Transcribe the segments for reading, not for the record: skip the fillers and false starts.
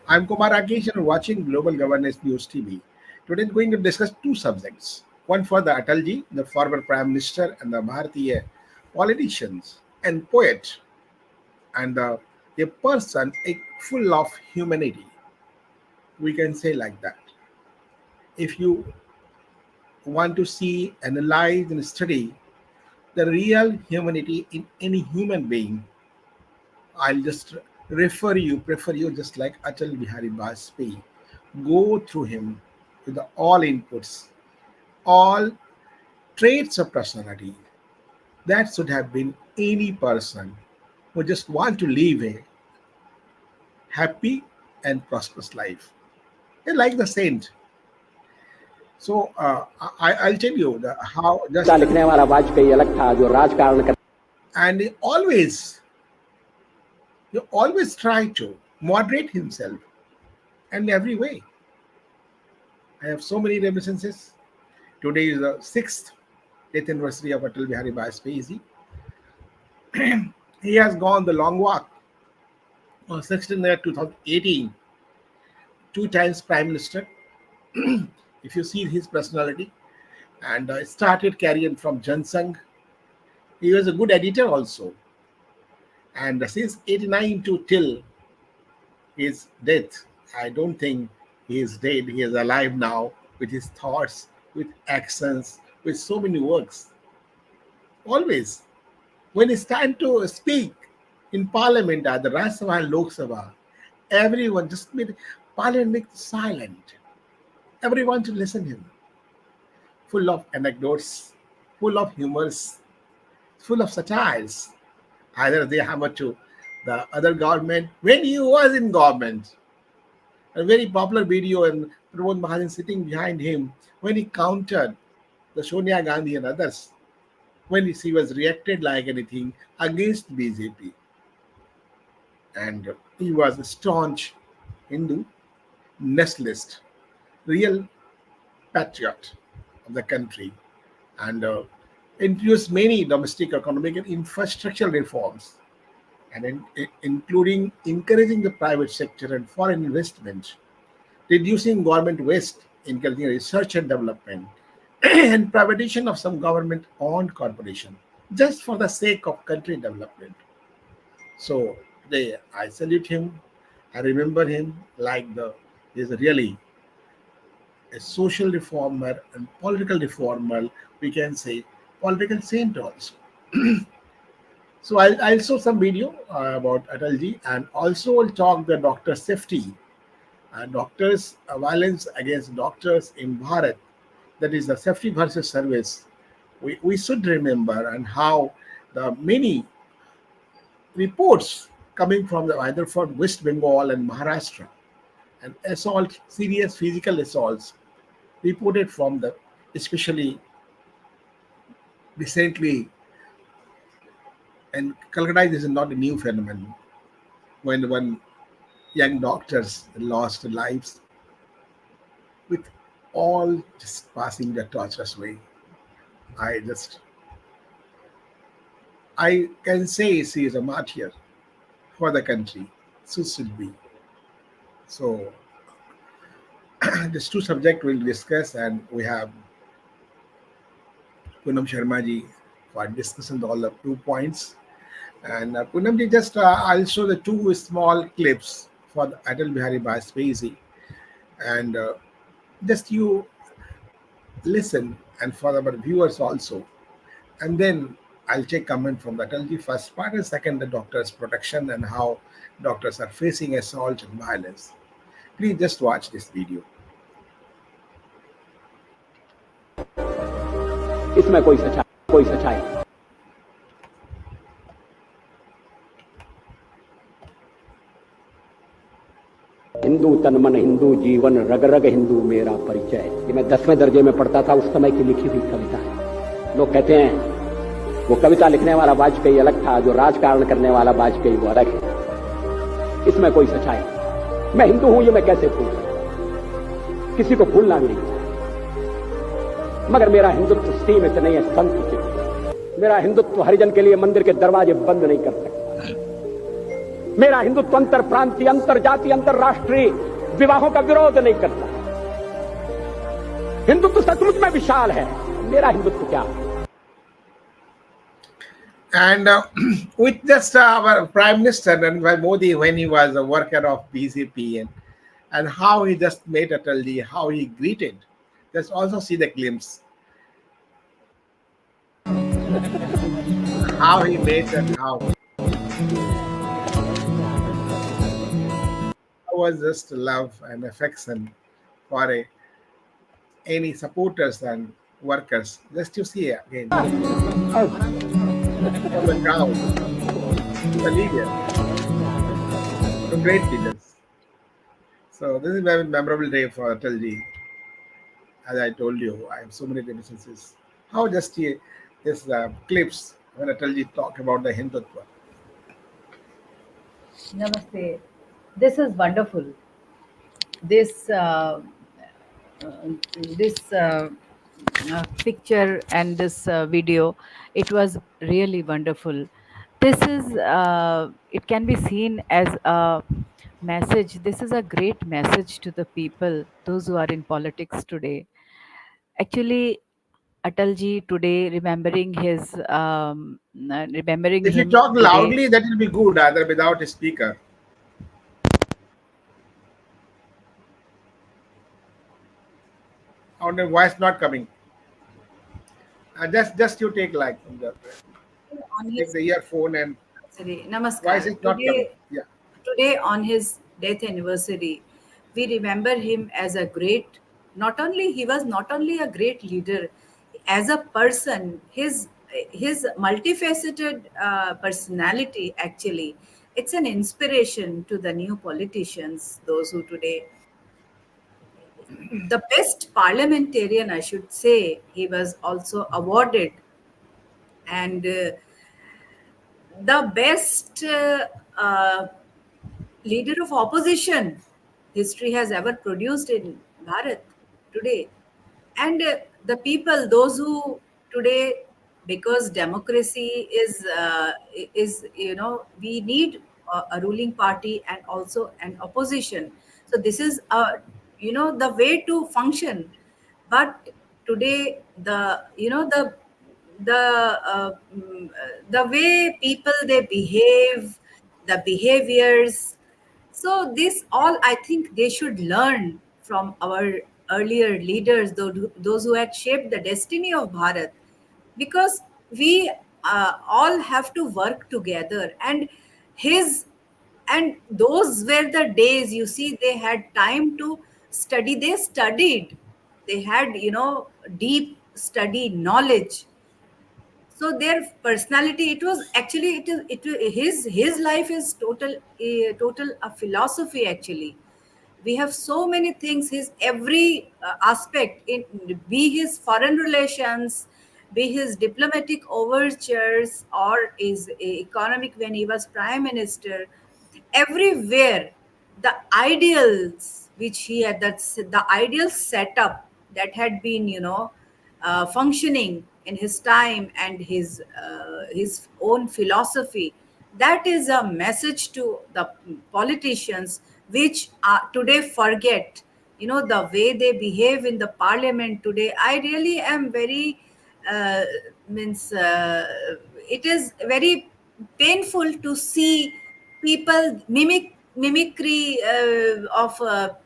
I'm Kumar Rakesh and you're watching Global Governance News TV. Today we're going to discuss two subjects. One for the Atalji, the former Prime Minister and the Bharatiya politicians and poet, and a person full of humanity. We can say like that. If you want to see, analyze, and study the real humanity in any human being, I'll just prefer you just like Atal Bihari Vajpayee. Go through him with all inputs, all traits of personality. That should have been any person who just want to live a happy and prosperous life. They like the saint. So I'll tell you how just लिखने वाला वाजपेयी अलग था जो राजकारण कर and he always try to moderate himself in every way. I have so many reminiscences. Today is the sixth death anniversary of Atal Bihari Vajpayee. He has gone the long walk on 16th 2018, two times Prime Minister. If you see his personality, and started career from Jansangh. He was a good editor also. And since 89 to till his death, I don't think he is dead. He is alive now with his thoughts, with actions, with so many works. Always. When it's time to speak in Parliament, at the Rajya Sabha and Lok Sabha, everyone just made Parliament make silent. Everyone to listen him. Full of anecdotes, full of humors, full of satires. Either they hammer to the other government when he was in government. A very popular video and Pramod Mahajan sitting behind him when he countered the Sonia Gandhi and others when he was reacted like anything against BJP. And he was a staunch Hindu, nationalist, real patriot of the country, and introduced many domestic economic and infrastructural reforms, and including encouraging the private sector and foreign investment, reducing government waste, encouraging research and development, and privatization of some government-owned corporation, just for the sake of country development. So today I salute him. I remember him like he is really a social reformer and political reformer, we can say political saint also. So I'll show some video about Atalji, and also will talk the doctor safety, doctors violence against doctors in Bharat. That is the safety versus service. We should remember and how the many reports coming from either from West Bengal and Maharashtra and assault, serious physical assaults reported from the, especially recently, and Calcutta is not a new phenomenon, when young doctors lost lives with all just passing their torturous way. I just, I can say she is a martyr for the country. So should be. So these two subjects we'll discuss, and we have Poonam Sharma ji for discussing all the 2 points. And Poonam ji, just I'll show the two small clips for the Atal Bihari Vajpayee, and just you listen, and for our viewers also, and then I'll take comment from the Atalji first part, and second the doctors' protection and how doctors are facing assault and violence. Please just watch this video. इसमें कोई सच्चाई हिंदू तन मन हिंदू जीवन रग रग हिंदू मेरा परिचय। ये मैं 10वें दर्जे में पढ़ता था, उस समय की लिखी हुई कविता है। लोग कहते हैं वो कविता लिखने वाला वाजपेयी अलग था, जो राजकारण करने वाला वाजपेयी वो अलग है। इसमें कोई सच्चाई नहीं। मैं हिंदू हूं ये मैं कैसे भूल सकता, किसी को भूलना भी नहीं चाहिए। मगर मेरा हिंदुत्व सीमित नहीं है, संकुचित। मेरा हिंदुत्व हरिजन के लिए मंदिर के दरवाजे बंद नहीं कर सकता। मेरा हिंदुत्व अंतर प्रांतीय, अंतर जाति, अंतरराष्ट्रीय विवाहों का विरोध नहीं करता। हिंदुत्व सचमुच में विशाल है, मेरा हिंदुत्व क्या है? And with just our Prime Minister Narendra Modi, when he was a worker of BJP, and how he just met Atalji, how he greeted, just also see the glimpse, how he met and how was just love and affection for any supporters and workers. Just you see again from the crowd to the leader, to great leaders. So this is a very memorable day for Atalji. As I told you, I have so many reminiscences. How just this clips when Atalji talk about the Hindutva. Namaste. This is wonderful. This this picture and this video, it was really wonderful. This is it can be seen as a message. This is a great message to the people, those who are in politics today. Actually, Atalji today, remembering If you him talk today. loudly, that will be good, either without a speaker. Or the voice not coming. Just you take like On take his the earphone and anniversary. voice Namaskar. is not coming. Yeah. Today on his death anniversary, we remember him as a great. Not only he was not only a great leader, as a person, his multifaceted personality actually, it's an inspiration to the new politicians, those who today the best parliamentarian, I should say. He was also awarded, and the best leader of opposition history has ever produced in Bharat today. And the people, those who today, because democracy is we need a ruling party and also an opposition. So this is the way to function. But today, the way people they behave, the behaviors, so this all I think they should learn from our earlier leaders, those who had shaped the destiny of Bharat, because we all have to work together. And his and those were the days, you see, they had time to study. They studied. They had deep study knowledge. So their personality, it was actually his life is total a philosophy actually. We have so many things, his every aspect, in be his foreign relations, be his diplomatic overtures, or his economic when he was prime minister. Everywhere the ideals which he had, that's the ideal setup that had been functioning in his time, and his own philosophy, that is a message to the politicians, which today forget the way they behave in the parliament today. I really am very uh, means it is very painful to see people mimicry of our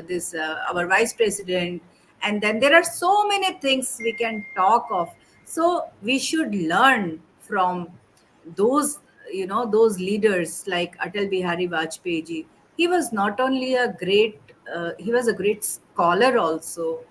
this our vice president. And then there are so many things we can talk of. So we should learn from those those leaders like Atal Bihari Vajpayee ji. He was not only a great he was a great scholar also.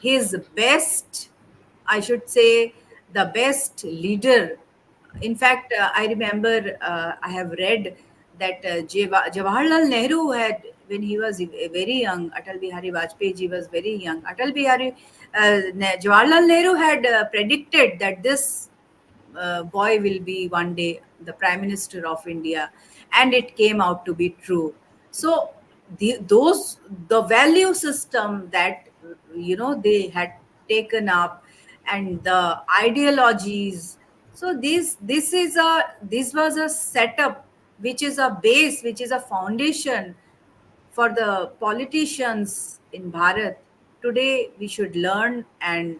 His best, I should say, the best leader. In fact, I remember I have read that Jawaharlal Nehru had, when he was very young, Atal Bihari Vajpayee ji was very young. Jawaharlal Nehru had predicted that this boy will be one day the prime minister of India, and it came out to be true. So the value system that they had taken up, and the ideologies. So this was a setup, which is a base, which is a foundation for the politicians in Bharat. Today we should learn, and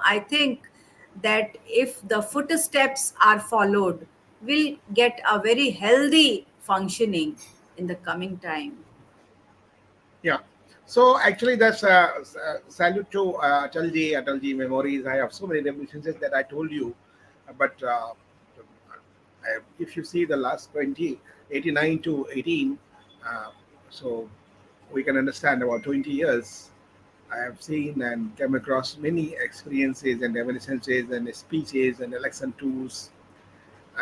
I think that if the footsteps are followed, we'll get a very healthy functioning in the coming time. Yeah. So actually, that's salute to Atalji memories. I have so many reminiscences that I told you, but if you see the last 89 to 18, uh, so we can understand about 20 years. I have seen and come across many experiences and reminiscences and speeches and election tours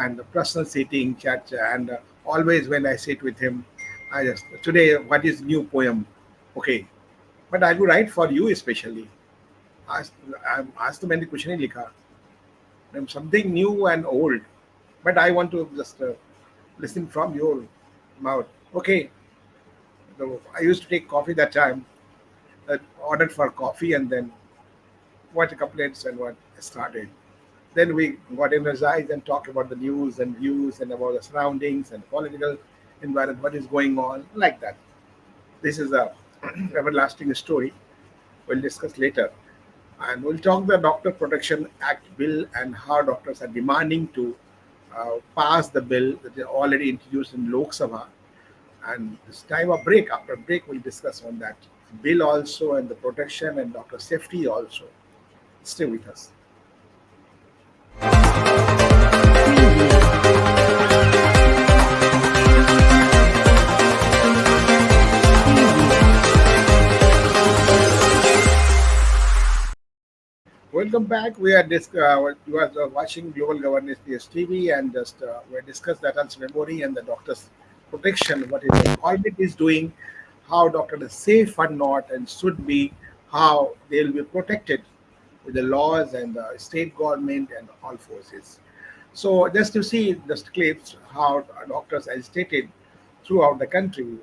and the personal sitting chat and always when I sit with him, I just today what is new poem, okay, but I will write for you especially. आज आज तो मैंने कुछ नहीं लिखा. Something new and old, but I want to just listen from your mouth. Okay, so I used to take coffee that time. Ordered for coffee and then what complaints and what started. Then we got energized and talked about the news and views and about the surroundings and political environment, what is going on, like that. This is a everlasting story. We'll discuss later. And we'll talk the Doctor Protection Act bill and how doctors are demanding to pass the bill that is already introduced in Lok Sabha. And this time a break, after break, we'll discuss on that bill also and the protection and doctor safety also. Stay with us. Welcome back. We are watching Global Governance TV and just we discussed that on memory and the doctor's protection. What is the government is doing, how doctors are safe or not, and should be, how they will be protected with the laws and the state government and all forces. So just to see just clips how doctors agitated throughout the country.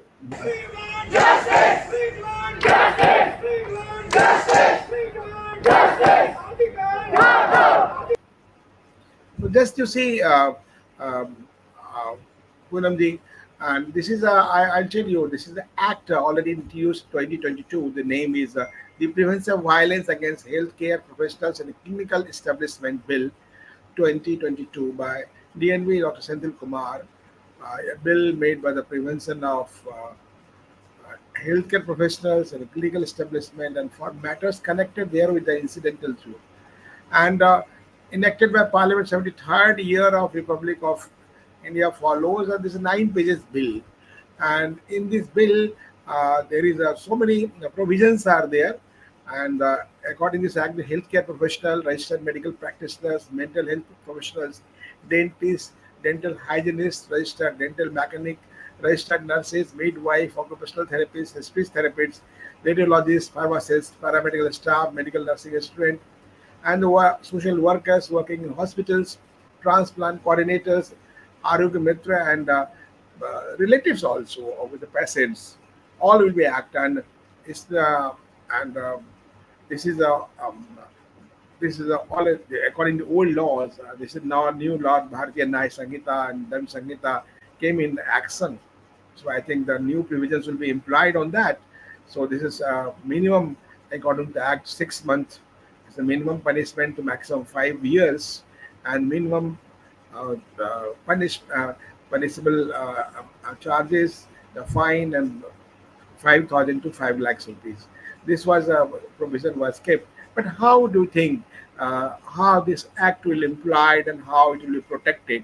So just to see, um, uh, Poonamji, and this is I'll tell you, this is the act already introduced 2022. The name is the Prevention of Violence Against Healthcare Professionals and Clinical Establishment Bill 2022 by DNV Dr. Senthil Kumar, a bill made by the prevention of healthcare professionals and clinical establishment and for matters connected there with the incidental truth and enacted by Parliament 73rd year of Republic of India follows. And this is 9 pages bill, and in this bill there is so many provisions are there. And according to this act, the healthcare professional, registered medical practitioners, mental health professionals, dentists, dental hygienists, registered dental mechanic, registered nurses, midwife, occupational therapists, speech therapists, radiologists, pharmacists, paramedical staff, medical nursing student, and the social workers working in hospitals, transplant coordinators, Arogya Mitra, and relatives also with the patients. All will be act and it's the and this is a all according to old laws. This is now a new law, Bharatiya Nyaya Sanhita and Dharma Sanhita came in action. So I think the new provisions will be implied on that. So this is minimum according to Act 6 months. It's the minimum punishment to maximum 5 years, and minimum punishable charges, the fine and 5,000 to 5 lakhs rupees. This was a provision was kept. But how do you think how this act will implied and how it will be protected?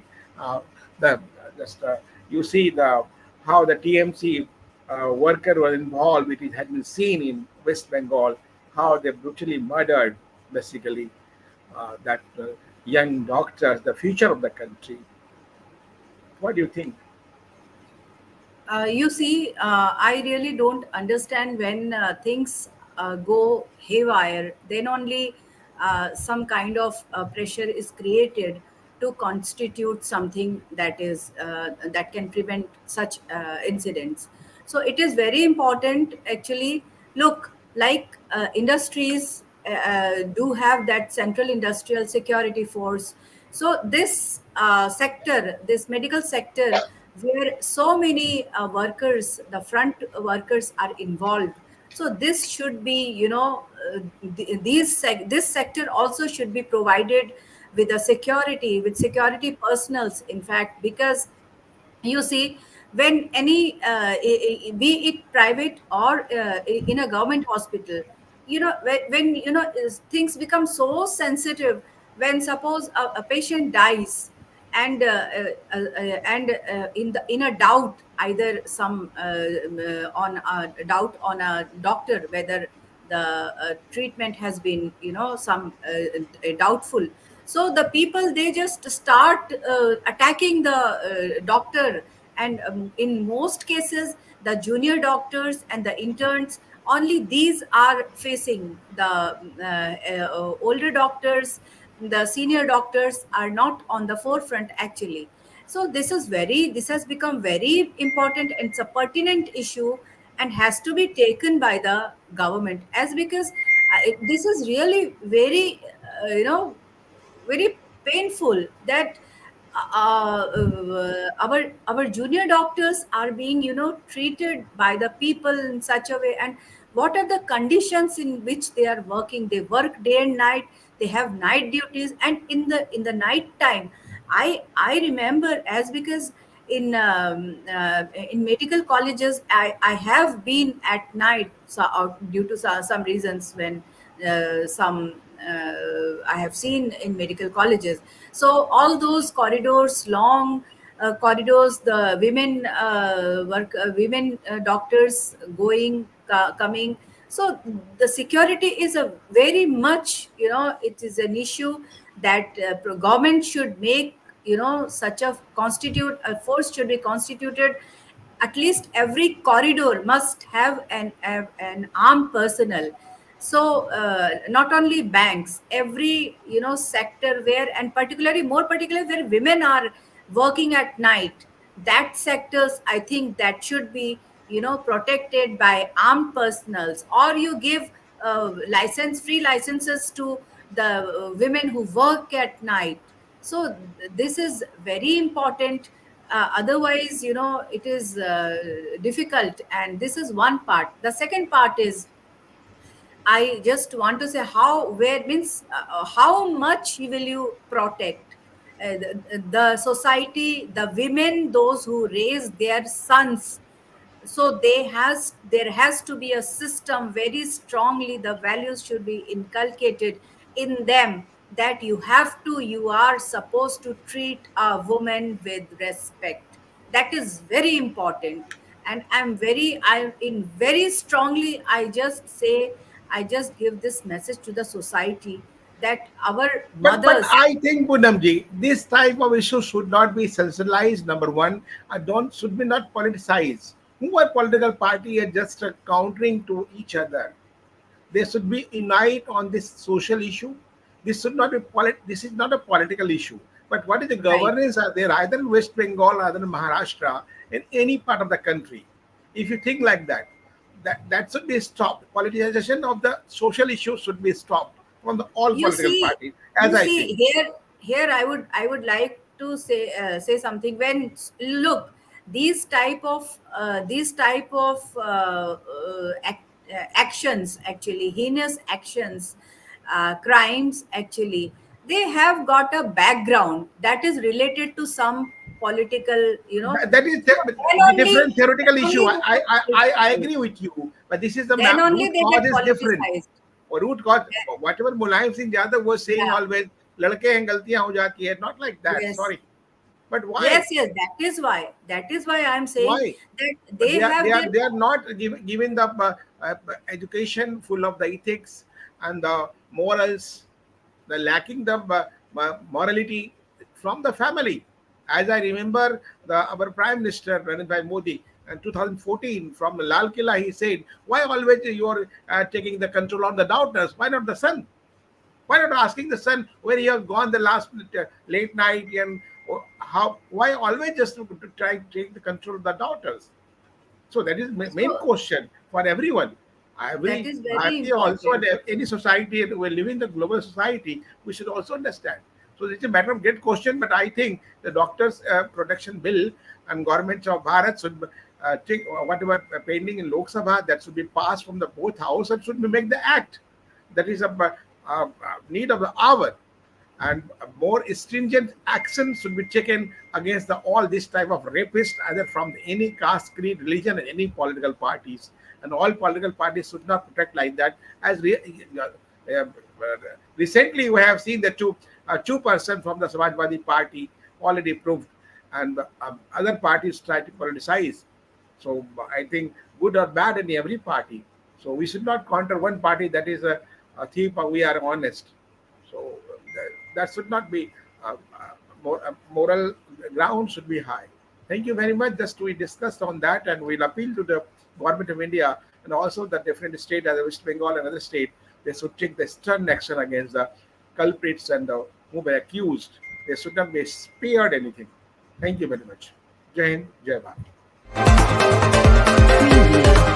The just you see the how the TMC worker was involved, which had been seen in West Bengal, how they brutally murdered basically that young doctors, the future of the country. What do you think? You see, I really don't understand when things go haywire. Then only some kind of pressure is created to constitute something that can prevent such incidents. So it is very important, actually. Look, like industries do have that Central Industrial Security Force, So this sector, this medical sector, where so many workers, the front workers are involved. So this should be, this sector also should be provided with a security, with security personals, in fact, because you see, when any be it private or in a government hospital, when things become so sensitive, when suppose a patient dies, and in a doubt, either some on a doubt on a doctor, whether the treatment has been, some doubtful. So the people, they just start attacking the doctor. And in most cases, the junior doctors and the interns, only these are facing the older doctors. The senior doctors are not on the forefront, actually. So this has become very important, and it's a pertinent issue, and has to be taken by the government, as because this is really very very painful that our junior doctors are being, treated by the people in such a way. And what are the conditions in which they are working? They work day and night, they have night duties, and in the night time, I remember, as because in medical colleges, I have been at night, so due to some reasons, when some I have seen in medical colleges. So all those corridors, long corridors, the women doctors going, coming. So the security is a very much, it is an issue that government should make, such a constitute a force should be constituted. At least every corridor must have an armed personnel. So not only banks, every, sector where, and particularly, more particularly, where women are working at night, that sectors, I think, that should be, protected by armed personals, or you give free licenses to the women who work at night. So this is very important. Otherwise, it is difficult. And this is one part. The second part is, I just want to say, how, where means, how much will you protect the society, the women, those who raise their sons. So there has to be a system, very strongly the values should be inculcated in them, that you are supposed to treat a woman with respect. That is very important. And I'm in very strongly, I just say, I just give this message to the society, that our But mothers. I think, Poonamji, this type of issue should not be sensationalized. Number one, I don't should be not politicized. Who are political party are just countering to each other. They should be unite on this social issue. This should not be this is not a political issue. But what is the Right. governance are there either in West Bengal or either in Maharashtra, in any part of the country? If you think like that, that should be stopped. Politicization of the social issue should be stopped from the all you political see parties, as you I see think. here I would like to say something. When, look, these type of actions, actually heinous actions, crimes, actually, they have got a background that is related to some political, That is so the different theoretical then issue. only they get I politicized. agree with you, but this is the Then only root they cause get is different. politicized. Or root cause, Then- whatever Mulayam Singh Yadav was saying yeah. always, लड़के हैं गलतियां हो जाती है, not like that. Yes. Sorry, but Yes, why? yes, that is why I'm saying Why? that But they have their. they are not given the education full of the ethics and the morals, the lacking the morality from the family. As I remember, our Prime Minister Narendra Modi in 2014 from Lal Killa, he said, "Why always you are taking the control on the daughters? Why not the son? Why not asking the son where he has gone the last late night and how? Why always just to try to take the control of the daughters?" So that is main So question for everyone. that Every is very Bharatiya also, and important. any society, we live in the global society, we should also understand. So it's a matter of great question, but I think the doctors' protection bill and government of Bharat should take whatever pending in Lok Sabha that should be passed from the both house and should be make the act. That is a need of the hour, and more stringent action should be taken against all this type of rapists, either from any caste, creed, religion, and any political parties. And all political parties should not protect like that. Uh, Recently, we have seen the two-person from the Samajwadi Party already proved, and other parties try to politicize. So I think good or bad in every party. So we should not counter one party that is a thief, or we are honest. So that should not be moral ground should be high. Thank you very much. Just we discussed on that, and we'll appeal to the government of India and also the different state as West Bengal and other state. They should take the stern action against the culprits and who were accused. They should not be spared anything. Thank you very much. Jai Hind, Jai Bharat.